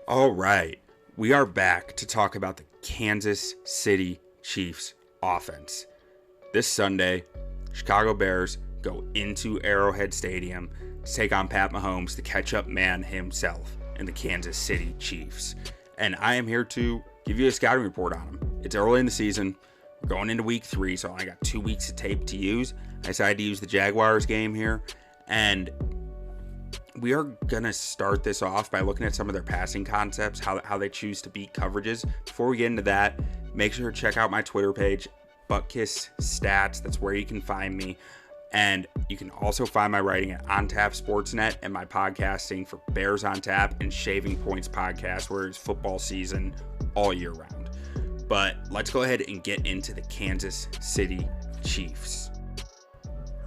All right, we are back to talk about the Kansas City Chiefs offense. This Sunday, Chicago Bears go into Arrowhead Stadium to take on Pat Mahomes, the catch-up man himself, and the Kansas City Chiefs. And I am here to give you a scouting report on them. It's early in the season. We're going into week 3, so I got 2 weeks of tape to use. I decided to use the Jaguars game here, and we are going to start this off by looking at some of their passing concepts, how they choose to beat coverages. Before we get into that, make sure to check out my Twitter page, Buttkiss Stats. That's where you can find me. And you can also find my writing at On Tap Sportsnet and my podcasting for Bears on Tap and Shaving Points podcast, where it's football season all year round. But let's go ahead and get into the Kansas City Chiefs.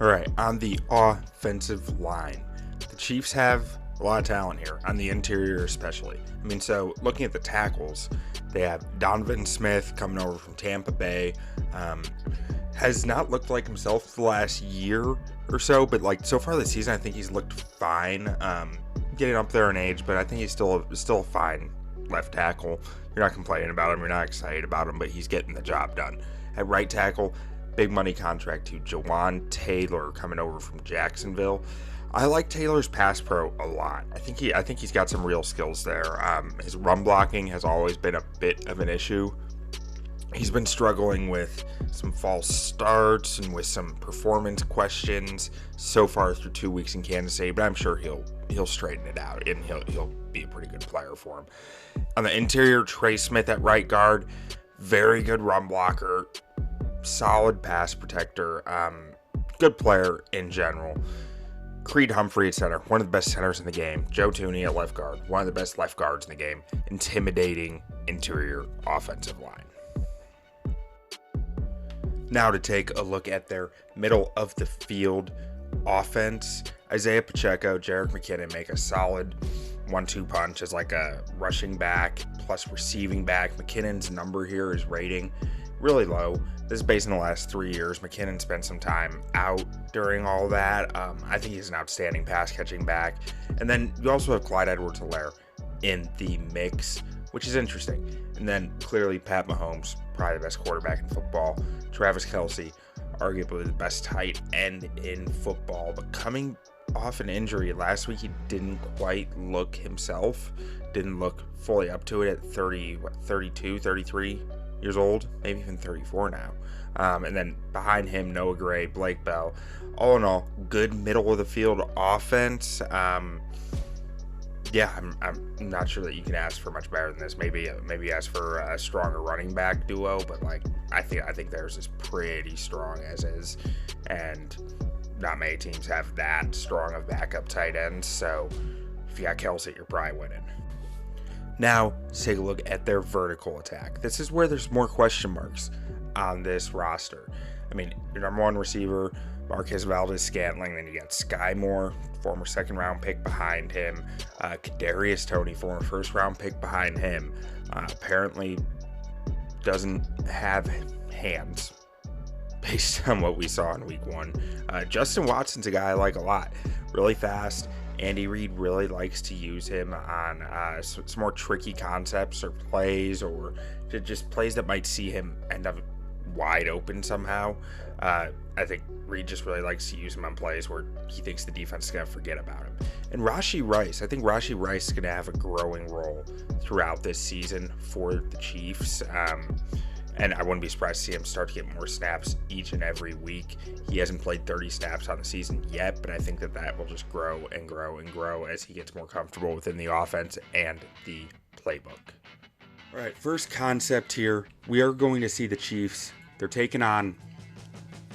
All right, on the offensive line, the Chiefs have a lot of talent here, on the interior especially. I mean, so looking at the tackles, they have Donovan Smith coming over from Tampa Bay. Has not looked like himself the last year or so, but like so far this season, I think he's looked fine. Getting up there in age, but I think he's still a fine left tackle. You're not complaining about him, you're not excited about him, but he's getting the job done. At right tackle, big money contract to Jawan Taylor coming over from Jacksonville. I like Taylor's pass pro a lot. I think he's got some real skills there. His run blocking has always been a bit of an issue. He's been struggling with some false starts and with some performance questions so far through 2 weeks in Kansas City, but I'm sure he'll straighten it out and he'll be a pretty good player for him. On the interior, Trey Smith at right guard, very good run blocker, solid pass protector, good player in general. Creed Humphrey at center, one of the best centers in the game. Joe Thuney at left guard, one of the best left guards in the game. Intimidating interior offensive line. Now to take a look at their middle of the field offense. Isaiah Pacheco, Jerick McKinnon make a solid 1-2 punch as like a rushing back plus receiving back. McKinnon's number here, his rating, really low. This is based on the last 3 years. McKinnon spent some time out during all that. I think he's an outstanding pass catching back. And then you also have Clyde Edwards-Helaire in the mix, which is interesting. And then clearly Pat Mahomes, probably the best quarterback in football. Travis Kelce, arguably the best tight end in football. But coming off an injury last week, he didn't quite look himself. Didn't look fully up to it at 32, 33 years old, maybe even 34 now. And then behind him, Noah Gray, Blake Bell. All in all, good middle of the field offense. I'm not sure that you can ask for much better than this. Maybe ask for a stronger running back duo, but like I think theirs is pretty strong as is, and not many teams have that strong of backup tight ends. So if you got Kelce, you're probably winning. Now, let's take a look at their vertical attack. This is where there's more question marks on this roster. I mean, your number one receiver, Marquez Valdez-Scantling, then you got Sky Moore, former second-round pick behind him. Kadarius Toney, former first-round pick behind him. Apparently doesn't have hands based on what we saw in week 1. Justin Watson's a guy I like a lot. Really fast. Andy Reid really likes to use him on some more tricky concepts or plays, or just plays that might see him end up wide open somehow. I think Reid just really likes to use him on plays where he thinks the defense is going to forget about him. And Rashee Rice, I think Rashee Rice is going to have a growing role throughout this season for the Chiefs. And I wouldn't be surprised to see him start to get more snaps each and every week. He hasn't played 30 snaps on the season yet, but I think that will just grow and grow and grow as he gets more comfortable within the offense and the playbook. All right, first concept here. We are going to see the Chiefs. They're taking on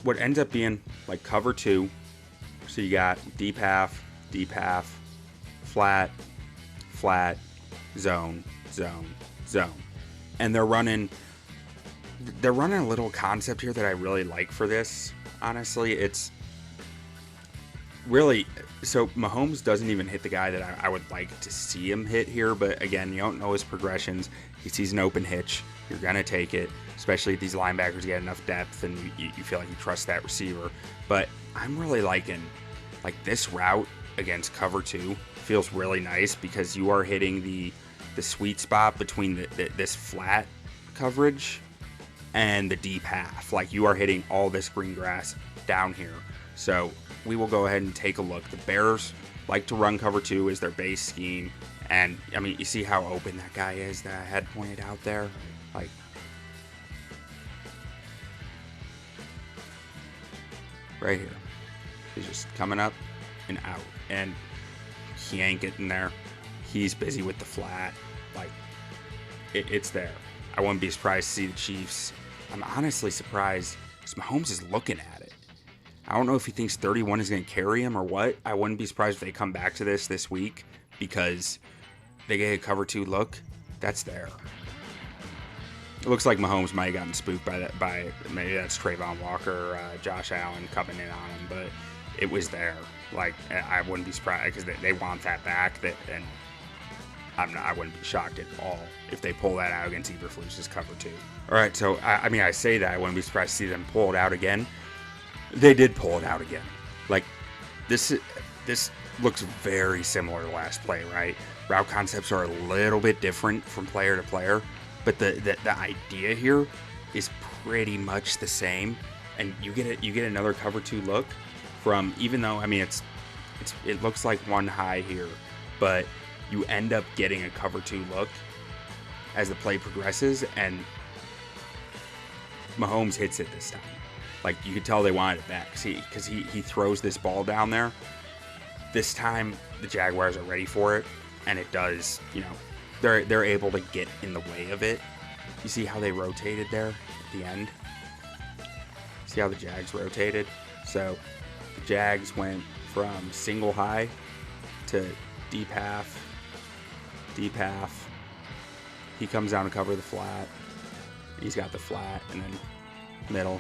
what ends up being like cover 2. So you got deep half, flat, zone. And they're running a little concept here that I really like for this. Honestly, it's really, so Mahomes doesn't even hit the guy that I would like to see him hit here, but again, you don't know his progressions. He sees an open hitch, you're going to take it, especially if these linebackers get enough depth and you feel like you trust that receiver. But I'm really liking, like, this route against cover 2 feels really nice because you are hitting the the sweet spot between this flat coverage and the deep half. Like, you are hitting all this green grass down here. So we will go ahead and take a look. The Bears like to run cover 2 as their base scheme. And, I mean, you see how open that guy is that I had pointed out there? Like, right here. He's just coming up and out. And he ain't getting there. He's busy with the flat. Like, it's there. I wouldn't be surprised to see the Chiefs. I'm honestly surprised because Mahomes is looking at it. I don't know if he thinks 31 is going to carry him or what. I wouldn't be surprised if they come back to this week because they get a cover 2 look. That's there. It looks like Mahomes might have gotten spooked by that. By maybe that's Trayvon Walker, Josh Allen coming in on him, but it was there. Like, I wouldn't be surprised because they want that back. And I wouldn't be shocked at all if they pull that out against Eberflus's cover 2. All right, so I mean, I say that I wouldn't be surprised to see them pull it out again. They did pull it out again. Like, this looks very similar to last play, right? Route concepts are a little bit different from player to player, but the idea here is pretty much the same. And you get another cover 2 look from, even though, I mean, it looks like one high here, but you end up getting a cover 2 look as the play progresses, and Mahomes hits it this time. Like, you could tell they wanted it back because he throws this ball down there. This time, the Jaguars are ready for it, and it does, you know, they're able to get in the way of it. You see how they rotated there at the end? See how the Jags rotated? So, the Jags went from single high to deep half. He comes down to cover the flat. He's got the flat, and then middle.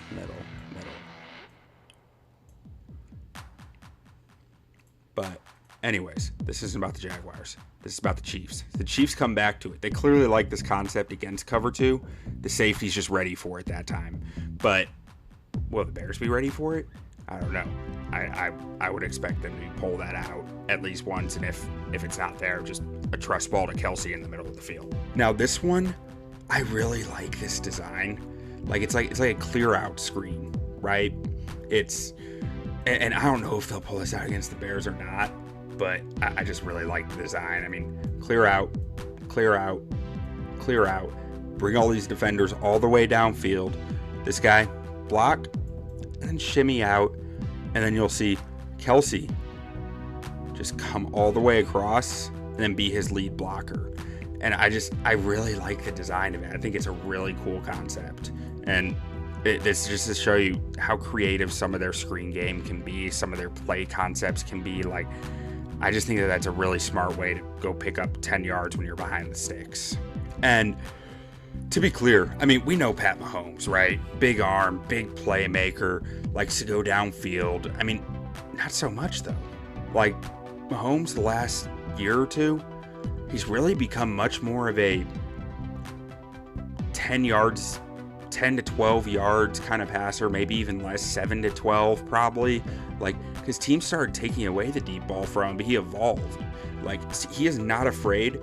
But anyways, this isn't about the Jaguars. This is about the Chiefs. The Chiefs come back to it. They clearly like this concept against cover 2. The safety's just ready for it that time. But will the Bears be ready for it? I don't know. I would expect them to pull that out at least once, and if it's not there, just a trust ball to Kelce in the middle of the field. Now this one, I really like this design. Like, it's like a clear out screen, right? And I don't know if they'll pull this out against the Bears or not, but I just really like the design. I mean, clear out, bring all these defenders all the way downfield. This guy, block, and then shimmy out, and then you'll see Kelce just come all the way across and then be his lead blocker. And I really like the design of it. I think it's a really cool concept. And this just to show you how creative some of their screen game can be, some of their play concepts can be. Like, I just think that that's a really smart way to go pick up 10 yards when you're behind the sticks. And to be clear, I mean, we know Pat Mahomes, right? Big arm, big playmaker, likes to go downfield. I mean, not so much though. Like, Mahomes the last year or two, he's really become much more of a 10 to 12 yards kind of passer, maybe even less, 7 to 12 probably. Like, his team started taking away the deep ball from him, but he evolved. Like, he is not afraid.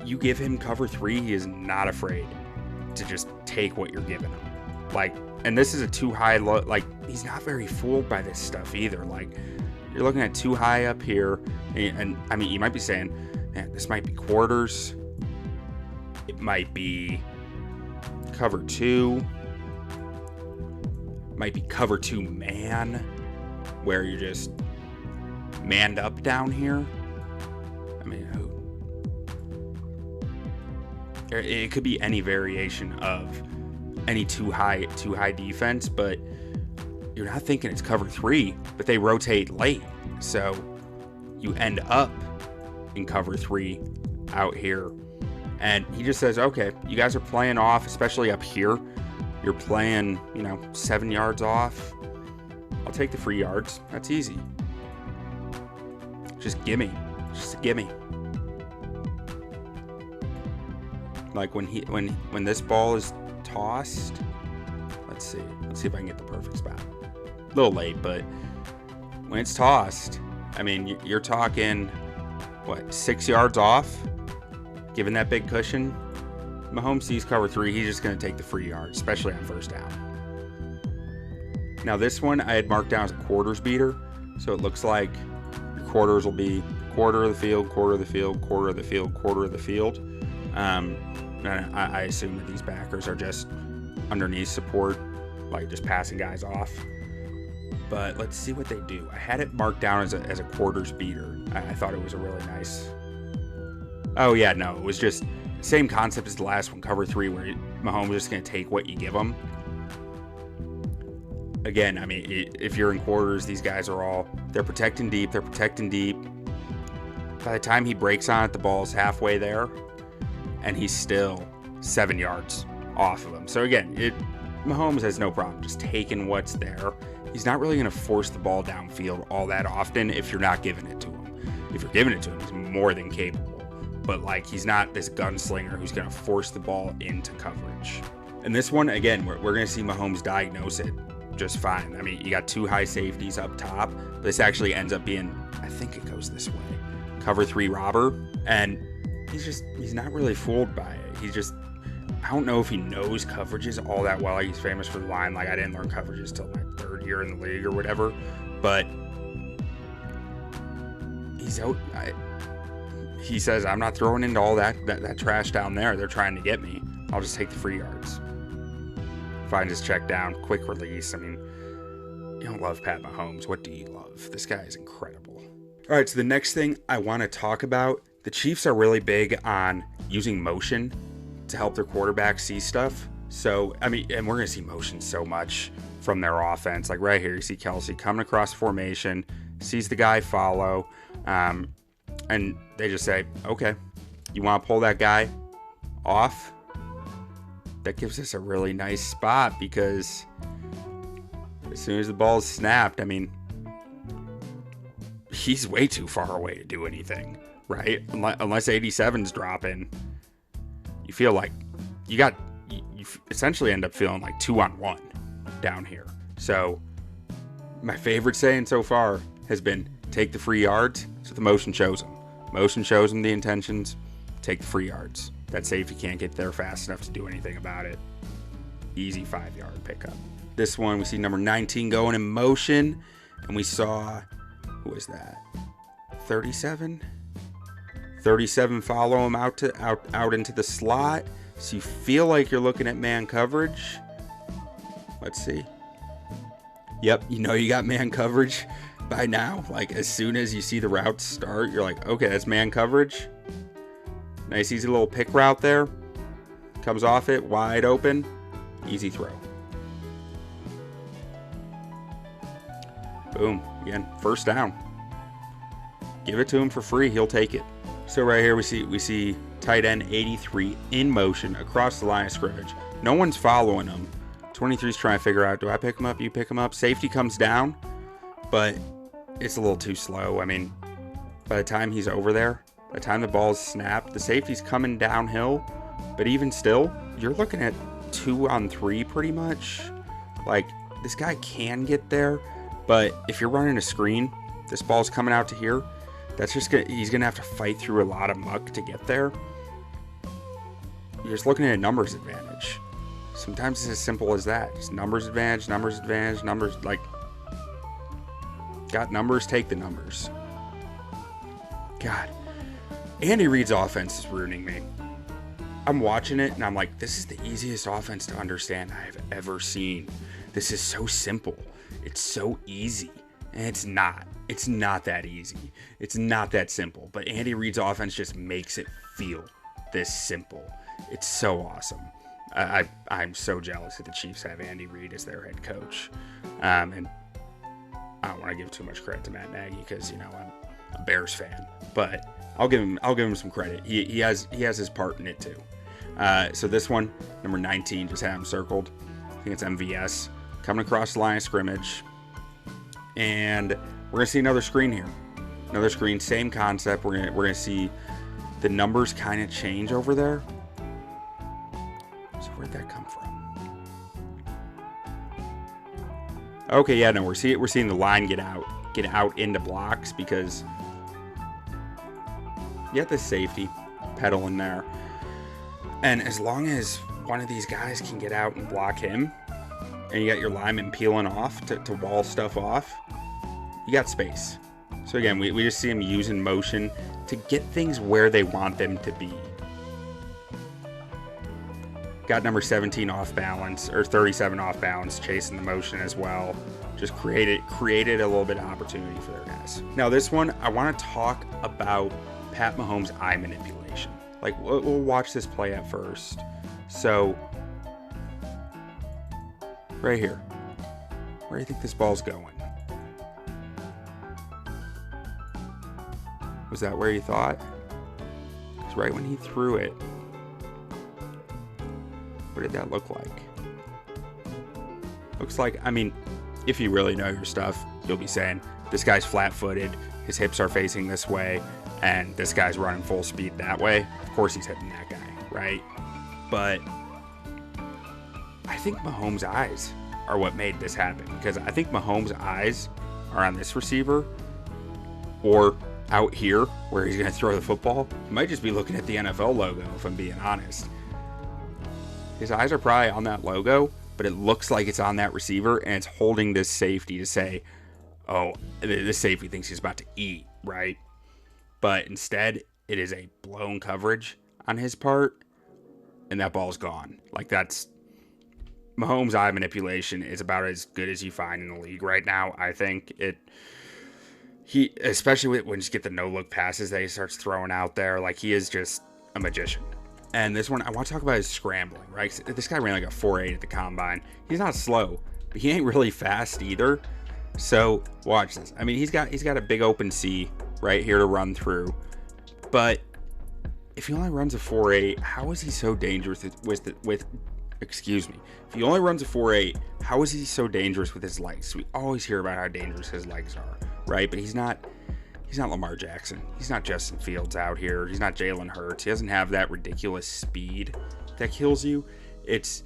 You give him cover 3, he is not afraid to just take what you're giving him. Like, and this is a too high look. Like, he's not very fooled by this stuff either. Like, you're looking at too high up here, and I mean, you might be saying, man, this might be quarters. It might be cover 2. Might be cover 2 man, where you're just manned up down here. I mean, it could be any variation of any too high defense, but you're not thinking it's cover 3, but they rotate late. So you end up in cover 3 out here. And he just says, okay, you guys are playing off, especially up here. You're playing, 7 yards off. I'll take the 3 yards. That's easy. Just gimme. Just a gimme. Like when this ball is tossed, let's see if I can get the perfect spot. A little late, but when it's tossed, I mean, you're talking, 6 yards off? given that big cushion, Mahomes sees cover 3. He's just going to take the free yard, especially on first down. Now this one I had marked down as a quarters beater, so it looks like your quarters will be quarter of the field, quarter of the field, quarter of the field, quarter of the field. I assume that these backers are just underneath support, like just passing guys off. But let's see what they do. I had it marked down as a quarters beater. I thought it was a really nice. Oh yeah, no, it was just same concept as the last one, cover 3, where Mahomes is just going to take what you give him. Again, I mean, if you're in quarters, these guys are they're protecting deep. They're protecting deep. By the time he breaks on it, the ball's halfway there, and he's still 7 yards off of him. So again, Mahomes has no problem just taking what's there. He's not really going to force the ball downfield all that often if you're not giving it to him. If you're giving it to him, he's more than capable. But like, he's not this gunslinger who's going to force the ball into coverage. And this one, again, we're going to see Mahomes diagnose it just fine. I mean, you got 2 high safeties up top, but this actually ends up being, I think it goes this way, cover 3 robber, and he's not really fooled by it. I don't know if he knows coverages all that well. He's famous for the line, like, I didn't learn coverages till my 3rd year in the league or whatever, but he says, I'm not throwing into all that trash down there. They're trying to get me. I'll just take the free yards. Find his check down, quick release. I mean, you don't love Pat Mahomes. What do you love? This guy is incredible. All right, so the next thing I want to talk about, the Chiefs are really big on using motion to help their quarterback see stuff. So, I mean, and we're going to see motion so much from their offense. Like right here, you see Kelce coming across formation, sees the guy follow, and they just say, okay, you want to pull that guy off? That gives us a really nice spot, because as soon as the ball is snapped, I mean, he's way too far away to do anything, right? Unless 87's dropping, you feel like you essentially end up feeling like 2-on-1 down here. So my favorite saying so far has been, take the free yards. So the motion shows them. Motion shows them the intentions. Take the free yards. That safety can't get there fast enough to do anything about it. Easy 5-yard pickup. This one, we see number 19 going in motion, and we saw, who was that? 37? 37 follow him out into the slot. So you feel like you're looking at man coverage. Let's see. Yep, you know you got man coverage by now. Like, as soon as you see the route start, you're like, okay, that's man coverage. Nice easy little pick route there. Comes off it, wide open. Easy throw. Boom. Again, first down. Give it to him for free. He'll take it. So right here we see tight end 83 in motion across the line of scrimmage. No one's following him. 23's trying to figure out, do I pick him up? You pick him up? Safety comes down, but it's a little too slow. I mean, by the time he's over there, by the time the ball's snapped, the safety's coming downhill. But even still, you're looking at 2-on-3 pretty much. Like, this guy can get there, but if you're running a screen, this ball's coming out to here, he's gonna have to fight through a lot of muck to get there. You're just looking at a numbers advantage. Sometimes it's as simple as that. Just numbers advantage, numbers, like, got numbers, take the numbers. God, Andy Reid's offense is ruining me. I'm watching it and I'm like, this is the easiest offense to understand I've ever seen. This is so simple. It's so easy. And it's not. It's not that easy. It's not that simple. But Andy Reid's offense just makes it feel this simple. It's so awesome. I'm so jealous that the Chiefs have Andy Reid as their head coach. And I don't want to give too much credit to Matt Nagy because, you know, I'm a Bears fan. But I'll give him some credit. He has his part in it too. So this one, number 19, just had him circled. I think it's MVS coming across the line of scrimmage. And we're gonna see another screen here. Another screen, same concept. We're gonna see the numbers kind of change over there. So where'd that come from? Okay, yeah, no, we're seeing the line get out into blocks because you have the safety. pedaling there. And as long as one of these guys can get out and block him, and you got your lineman peeling off to wall stuff off, you got space. So again, we just see him using motion to get things where they want them to be. Got number 17 off balance, or 37 off balance, chasing the motion as well. Just created a little bit of opportunity for their guys. Now this one, I want to talk about Pat Mahomes' eye manipulation. Like, we'll watch this play at first. So, right here. Where do you think this ball's going? Was that where you thought? Because right when he threw it, what did that look like? Looks like, I mean, if you really know your stuff, you'll be saying, this guy's flat-footed, his hips are facing this way, and this guy's running full speed that way. Of course he's hitting that guy, right? But I think Mahomes' eyes are what made this happen, because I think Mahomes' eyes are on this receiver or out here where he's going to throw the football. He might just be looking at the NFL logo, if I'm being honest. His eyes are probably on that logo, but it looks like it's on that receiver, and it's holding this safety to say, oh, this safety thinks he's about to eat, right? But instead, it is a blown coverage on his part, and that ball's gone. Like, that's... Mahomes' eye manipulation is about as good as you find in the league right now. I think he, especially when you get the no-look passes that he starts throwing out there, like, he is just a magician. And this one, I want to talk about his scrambling, right? This guy ran like a 4.8 at the combine. He's not slow, but he ain't really fast either. So watch this. I mean, he's got a big open C right here to run through. But if he only runs a 4.8, how is he so dangerous with excuse me. If he only runs a 4.8, how is he so dangerous with his legs? We always hear about how dangerous his legs are, right? But he's not Lamar Jackson. He's not Justin Fields out here. He's not Jalen Hurts. He doesn't have that ridiculous speed that kills you. It's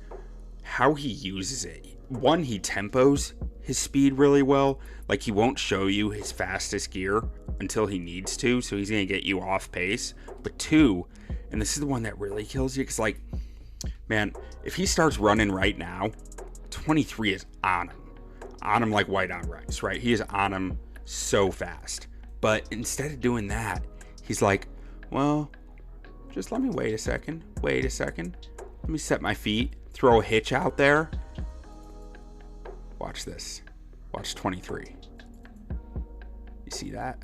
how he uses it. One, he tempos his speed really well. Like, he won't show you his fastest gear until he needs to, so he's going to get you off pace. But two, and this is the one that really kills you, because, like, man, if he starts running right now, 23 is on him like white on rice, right? He is on him so fast. But instead of doing that, he's like, well, just let me wait a second. Let me set my feet, throw a hitch out there. Watch this. Watch 23. You see that?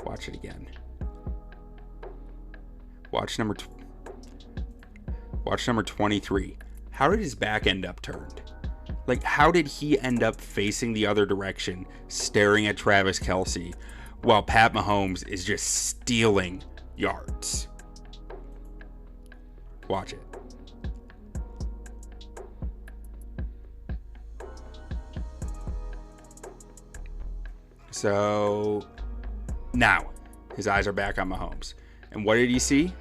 Watch it again. Watch number 23. How did his back end up turned? Like, how did he end up facing the other direction, staring at Travis Kelce, while Pat Mahomes is just stealing yards? Watch it. So, now, his eyes are back on Mahomes. And what did he see?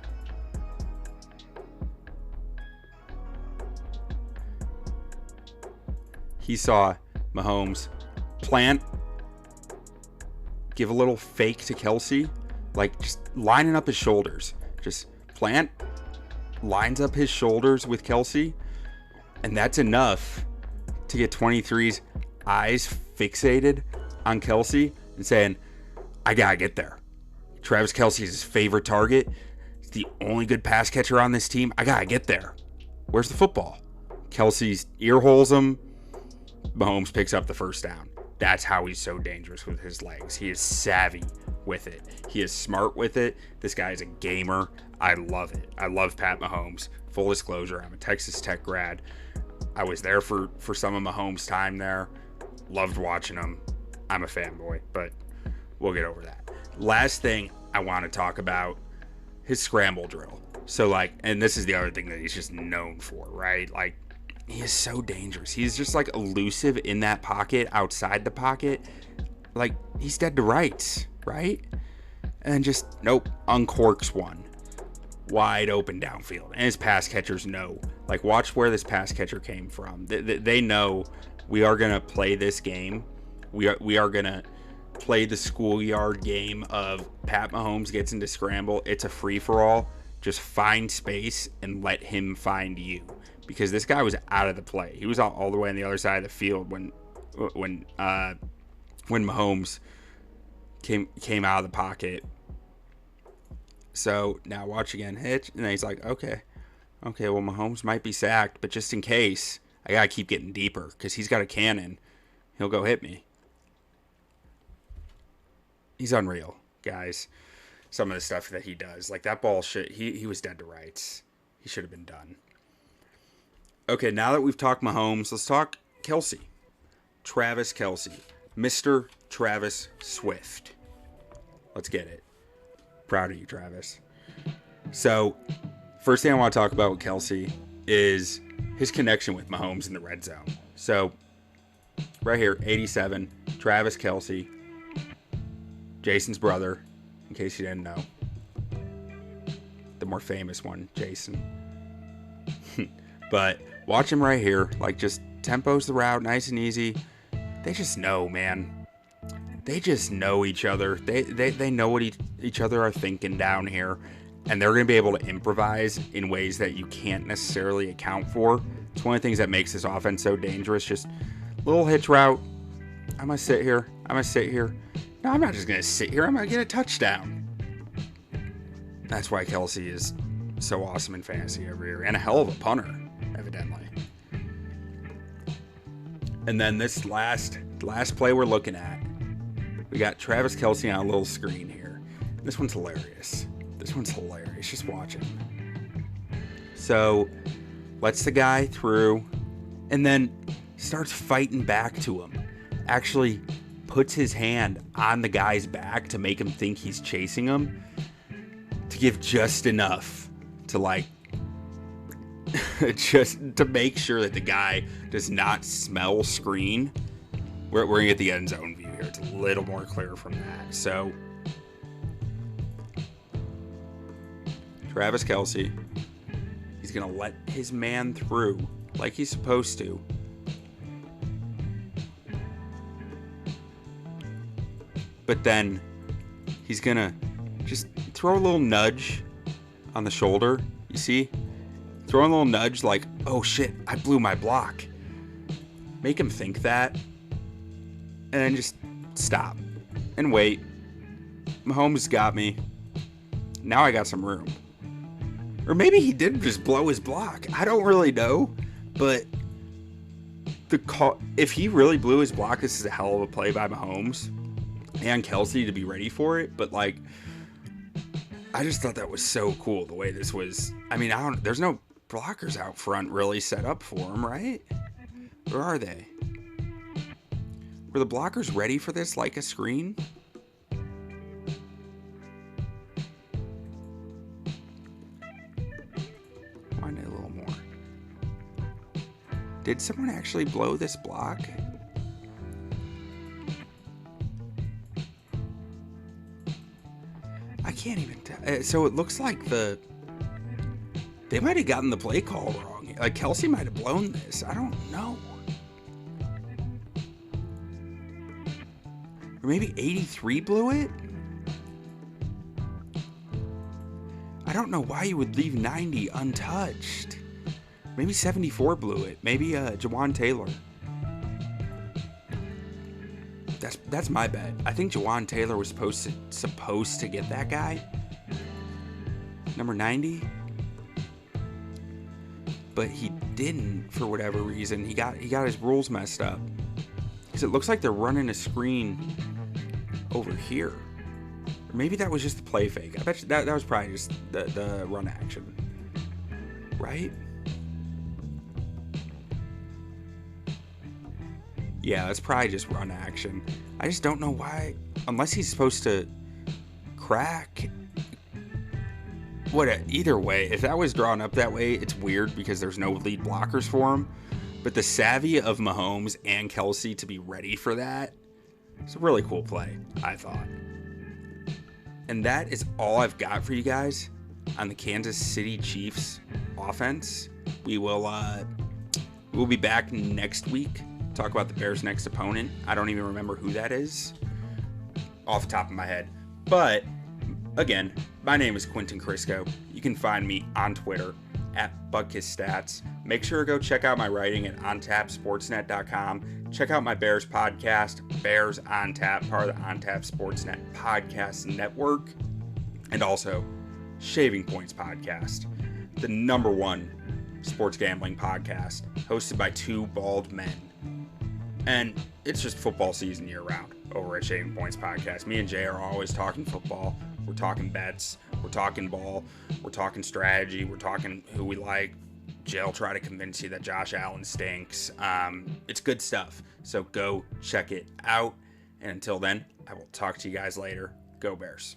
He saw Mahomes plant, give a little fake to Kelce, like just lining up his shoulders. Just plant, lines up his shoulders with Kelce, and that's enough to get 23's eyes fixated on Kelce and saying, I gotta get there. Travis Kelce is his favorite target. He's the only good pass catcher on this team. I gotta get there. Where's the football? Kelce's ear holes him. Mahomes picks up the first down. That's how he's so dangerous with his legs. He is savvy with it. He is smart with it. This guy is a gamer. I love it. I love Pat Mahomes. Full disclosure, I'm a Texas Tech grad. I was there for some of Mahomes' time there. Loved watching him. I'm a fanboy, but we'll get over that. Last thing I want to talk about, his scramble drill. So, like, and this is the other thing that he's just known for, right? Like, he is so dangerous. He's just, like, elusive in that pocket, outside the pocket. Like, he's dead to rights, right? And just, nope, uncorks one. Wide open downfield. And his pass catchers know. Like, watch where this pass catcher came from. They know we are going to play this game. We are going to play the schoolyard game of Pat Mahomes gets into scramble. It's a free-for-all. Just find space and let him find you. Because this guy was out of the play. He was all the way on the other side of the field when Mahomes came out of the pocket. So now watch again, hitch, and then he's like, okay, well Mahomes might be sacked, but just in case, I gotta keep getting deeper because he's got a cannon. He'll go hit me. He's unreal, guys. Some of the stuff that he does, like that ball, he was dead to rights. He should have been done. Okay, now that we've talked Mahomes, let's talk Kelce. Travis Kelce. Mr. Travis Swift. Let's get it. Proud of you, Travis. So, first thing I want to talk about with Kelce is his connection with Mahomes in the red zone. So, right here, 87, Travis Kelce, Jason's brother, in case you didn't know. The more famous one, Jason. But watch him right here. Like, just tempo's the route, nice and easy. They just know, man. They just know each other. They know what each other are thinking down here. And they're going to be able to improvise in ways that you can't necessarily account for. It's one of the things that makes this offense so dangerous. Just little hitch route. I'm going to sit here. No, I'm not just going to sit here. I'm going to get a touchdown. That's why Kelce is so awesome in fantasy every year. And a hell of a punter, evidently. And then this last play we're looking at, we got Travis Kelce on a little screen here. This one's hilarious. Just watch him. So, lets the guy through, and then starts fighting back to him. Actually puts his hand on the guy's back to make him think he's chasing him, to give just enough to, like, just to make sure that the guy does not smell screen. We're going to get the end zone view here. It's a little more clear from that. So, Travis Kelce, he's going to let his man through like he's supposed to. But then he's going to just throw a little nudge on the shoulder. You see? Throw a little nudge like, oh shit, I blew my block. Make him think that. And then just stop and wait. Mahomes got me. Now I got some room. Or maybe he did just blow his block. I don't really know. But if he really blew his block, this is a hell of a play by Mahomes and Kelce to be ready for it. But, like, I just thought that was so cool the way this was. I mean, there's no blockers out front really set up for him, right? Or are they? Were the blockers ready for this like a screen? Find it a little more. Did someone actually blow this block? I can't even tell. So it looks like they might have gotten the play call wrong. Like, Kelce might have blown this. I don't know. Or maybe 83 blew it? I don't know why you would leave 90 untouched. Maybe 74 blew it. Maybe Jawan Taylor. That's my bet. I think Jawan Taylor was supposed to get that guy. Number 90. But he didn't for whatever reason. He got his rules messed up. Because it looks like they're running a screen over here. Or maybe that was just the play fake. I bet you that was probably just the run action. Right? Yeah, that's probably just run action. I just don't know why. Unless he's supposed to crack. Either way, if that was drawn up that way, it's weird because there's no lead blockers for him. But the savvy of Mahomes and Kelce to be ready for that, it's a really cool play, I thought. And that is all I've got for you guys on the Kansas City Chiefs offense. We'll be back next week. Talk about the Bears' next opponent. I don't even remember who that is. off the top of my head. But again, my name is Quentin Crisco. You can find me on Twitter at BuckissStats. Make sure to go check out my writing at ontapsportsnet.com. Check out my Bears podcast, Bears on Tap, part of the On Tap Sportsnet podcast network, and also Shaving Points podcast, the #1 sports gambling podcast, hosted by two bald men. And it's just football season year round over at Shaving Points podcast. Me and Jay are always talking football. We're talking bets. We're talking ball. We're talking strategy. We're talking who we like. Jay'll try to convince you that Josh Allen stinks. It's good stuff. So go check it out. And until then, I will talk to you guys later. Go Bears.